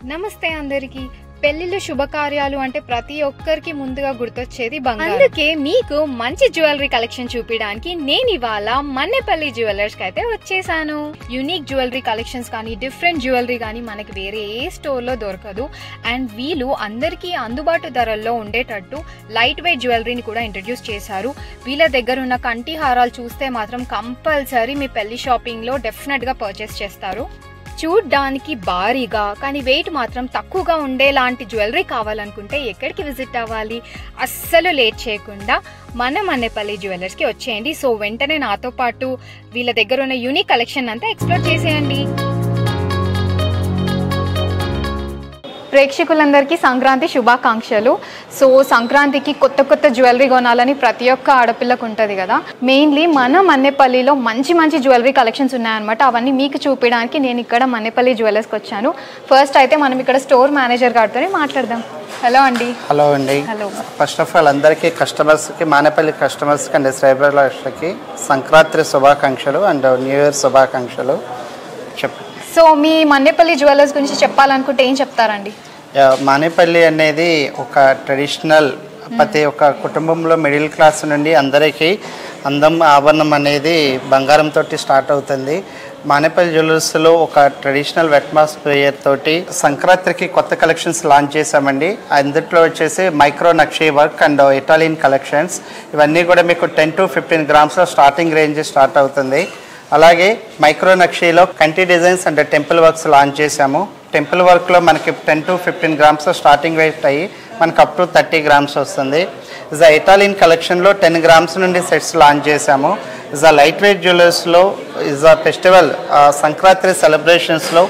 నమస్తే అందరికి. పెళ్లిళ్ళు శుభకార్యాలు అంటే ప్రతి ఒక్కరికి ముందుగా గుర్తొచ్చేది బంగారం. అందుకే మీకు మంచి జ్యువెలరీ కలెక్షన్ చూపించడానికి నేను ఇవాళ మన్నెపల్లి జ్యువెలర్స్ కి అయితే వచ్చేసాను. యూనిక్ జ్యువెలరీ కలెక్షన్స్ కానీ డిఫరెంట్ జ్యువెలరీ కానీ మనకి వేరే ఏ స్టోర్ లో దొరకదు. అండ్ వీళ్ళు అందరికీ అందుబాటు ధరల్లో ఉండేటట్టు లైట్ వెయిట్ జ్యువెలరీని కూడా ఇంట్రడ్యూస్ చేశారు. వీళ్ళ దగ్గర ఉన్న కంటి హారాలు చూస్తే మాత్రం కంపల్సరీ మీ పెళ్లి షాపింగ్ లో డెఫినెట్ గా పర్చేస్ చేస్తారు. చూడ్డానికి భారీగా కానీ వెయిట్ మాత్రం తక్కువగా ఉండేలాంటి జ్యువెలరీ కావాలనుకుంటే ఎక్కడికి విజిట్ అవ్వాలి? అస్సలు లేట్ చేయకుండా మన మన్నెపల్లి జ్యువెలర్స్కి వచ్చేయండి. సో వెంటనే నాతో పాటు వీళ్ళ దగ్గర ఉన్న యూనిక్ కలెక్షన్ అంతా ఎక్స్ప్లోర్ చేసేయండి. ప్రేక్షకులందరికీ సంక్రాంతి శుభాకాంక్షలు. సో సంక్రాంతికి కొత్త కొత్త జ్యువెలరీ కొనాలని ప్రతి ఒక్క ఆడపిల్లకు ఉంటుంది కదా. మెయిన్లీ మన మన్నెపల్లిలో మంచి మంచి జ్యువెలరీ కలెక్షన్స్ ఉన్నాయన్నమాట. అవన్నీ మీకు చూపించడానికి నేను ఇక్కడ మన్నెపల్లి జ్యువెలర్స్కి వచ్చాను. ఫస్ట్ అయితే మనం ఇక్కడ స్టోర్ మేనేజర్ గారితో మాట్లాడదాం. హలో అండి. హలో అండి. హలో. ఫస్ట్ ఆఫ్ ఆల్ అందరికీ కస్టమర్స్కి, మన్నెపల్లి కస్టమర్స్కి అండ్ సబ్స్క్రైబర్స్కి సంక్రాంతి శుభాకాంక్షలు అండ్ న్యూ ఇయర్ శుభాకాంక్షలు. చెప్పండి. సో మీ మన్నెపల్లి జ్యువెలర్స్ గురించి చెప్పాలనుకుంటే ఏం చెప్తారండి? మన్నెపల్లి అనేది ఒక ట్రెడిషనల్, ప్రతి ఒక్క కుటుంబంలో మిడిల్ క్లాస్ నుండి అందరికీ అందం ఆభరణం అనేది బంగారంతో స్టార్ట్ అవుతుంది. మన్నెపల్లి జ్యువెలర్స్లో ఒక ట్రెడిషనల్ అట్మాస్ఫియర్ తోటి సంక్రాంతికి కొత్త కలెక్షన్స్ లాంచ్ చేశామండి. అందులో వచ్చేసి micro nakshi work and Italian collections. ఇవన్నీ కూడా మీకు 10 to 15 గ్రామ్స్లో స్టార్టింగ్ రేంజ్ స్టార్ట్ అవుతుంది. అలాగే మైక్రో నక్షీలో కంటి designs and temple works launch చేశాము. టెంపుల్ వర్క్లో మనకి 10 to 15 గ్రామ్స్ స్టార్టింగ్ వెయిట్ అయ్యి మనకు అప్ టు 30 గ్రామ్స్ వస్తుంది. ఇస్ ఇటాలియన్ కలెక్షన్లో 10 గ్రామ్స్ నుండి సెట్స్ లాంచ్ చేశాము. ఇస్ లైట్ వెయిట్ జ్యువెలర్స్లో ఇస్ ఫెస్టివల్ సంక్రాంతి సెలబ్రేషన్స్లో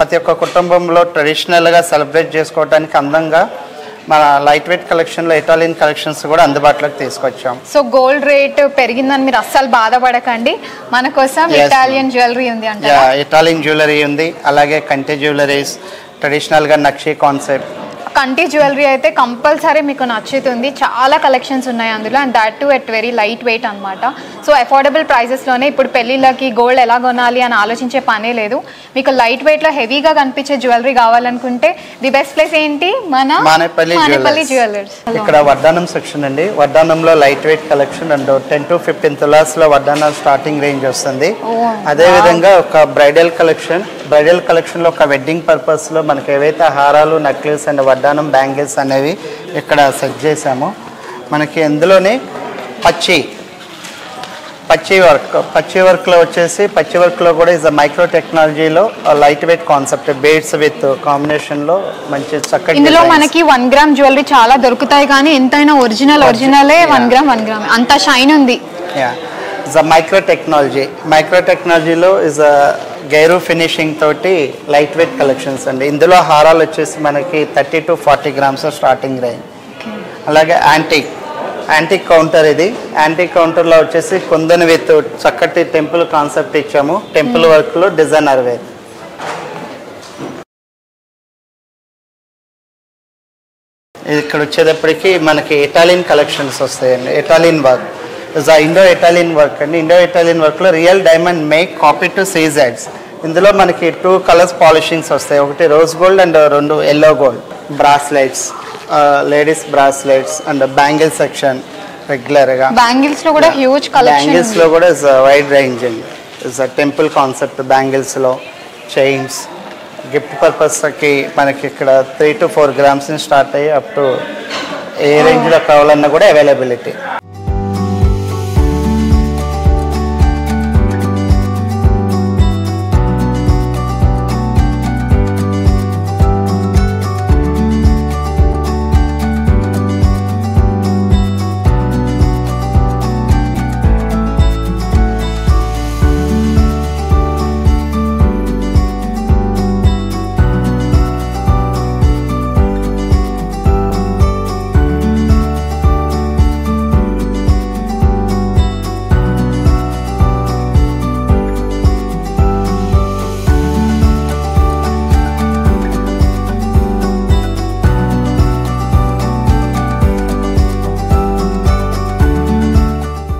ప్రతి ఒక్క కుటుంబంలో ట్రెడిషనల్గా సెలబ్రేట్ చేసుకోవడానికి అందంగా మన లైట్ వెయిట్ కలెక్షన్లో ఇటాలియన్ కలెక్షన్స్ కూడా అందుబాటులోకి తీసుకొచ్చాం. సో గోల్డ్ రేట్ పెరిగిందని మీరు అస్సలు బాధపడకండి, మన కోసం ఇటాలియన్ జ్యువెలరీ ఉంది అంటే. ఇటాలియన్ జ్యువెలరీ ఉంది, అలాగే కంటి జ్యువెలరీస్, ట్రెడిషనల్గా నక్షీ కాన్సెప్ట్. కంటి జ్యువెలరీ అయితే కంపల్సరీ మీకు నచ్చుతుంది. చాలా కలెక్షన్స్ ఉన్నాయి అందులో, and that to at very light weight అనమాట. సో అఫోర్డబుల్ ప్రైజెస్లోనే ఇప్పుడు పెళ్ళిళ్ళకి గోల్డ్ ఎలా కొనాలి అని ఆలోచించే పనే లేదు. మీకు లైట్ వెయిట్లో హెవీగా కనిపించే జ్యువెలరీ కావాలనుకుంటే ది బెస్ట్ ప్లేస్ ఏంటి? మన మన్నెపల్లి జ్యువెలర్స్. ఇక్కడ వడ్డానం సెక్షన్ అండి. వడ్డానంలో light weight collection and 10 to 15 తులాస్లో వడ్డానం స్టార్టింగ్ రేంజ్ వస్తుంది. అదేవిధంగా ఒక బ్రైడల్ కలెక్షన్లో ఒక వెడ్డింగ్ పర్పస్లో మనకి ఏవైతే హారాలు, నెక్లెస్ అండ్ వడ్డానం బ్యాంగిల్స్ అనేవి ఇక్కడ సెట్ చేసాము. మనకి అందులోనే పచ్చి వర్క్లో వచ్చేసి పచ్చి వర్క్లో కూడా ఇస్ మైక్రో టెక్నాలజీలో లైట్ వెయిట్ కాన్సెప్ట్ బేడ్స్ విత్ కాంబినేషన్లో మంచి చక్కటి. ఇందులో మనకి 1 గ్రామ్ జ్యువెలరీ చాలా దొరుకుతాయి, కానీ ఎంతైనా ఒరిజినలే 1 గ్రామ్ అంత షైన్ ఉంది. మైక్రో టెక్నాలజీలో ఇస్ గైరు ఫినిషింగ్ తోటి లైట్ వెయిట్ కలెక్షన్స్ అండి. ఇందులో హారాలు వచ్చేసి మనకి 30 to 40 గ్రామ్స్ స్టార్టింగ్ రేంజ్. అలాగే యాంటిక్ కౌంటర్. ఇది యాంటిక్ కౌంటర్లో వచ్చేసి కుందన్ విత్ చక్కటి టెంపుల్ కాన్సెప్ట్ ఇచ్చాము. టెంపుల్ వర్క్లో డిజైనర్ వేర్. ఇక్కడ వచ్చేటప్పటికి మనకి ఇటాలియన్ కలెక్షన్స్ వస్తాయండి. Italian work Indo Italian work అండి. ఇండో ఇటాలియన్ వర్క్లో real diamond make copy to సీజెడ్స్. ఇందులో మనకి 2 కలర్స్ పాలిషింగ్స్ వస్తాయి, ఒకటి rose gold and 2 yellow gold. Bracelets, ladies bracelets and bangle section రెగ్యులర్గా. బ్యాంగిల్స్లో కూడా హ్యూజ్ కలెక్షన్. బ్యాంగిల్స్లో కూడా ఇస్ వైడ్ రేంజ్ అండి. ఇస్ టెంపుల్ కాన్సెప్ట్ బ్యాంగిల్స్లో చైన్స్ గిఫ్ట్ పర్పస్కి మనకి ఇక్కడ 3 to 4 గ్రామ్స్ స్టార్ట్ అయ్యి అప్ టు ఏ రేంజ్లో కావాలన్నా కూడా అవైలబిలిటీ.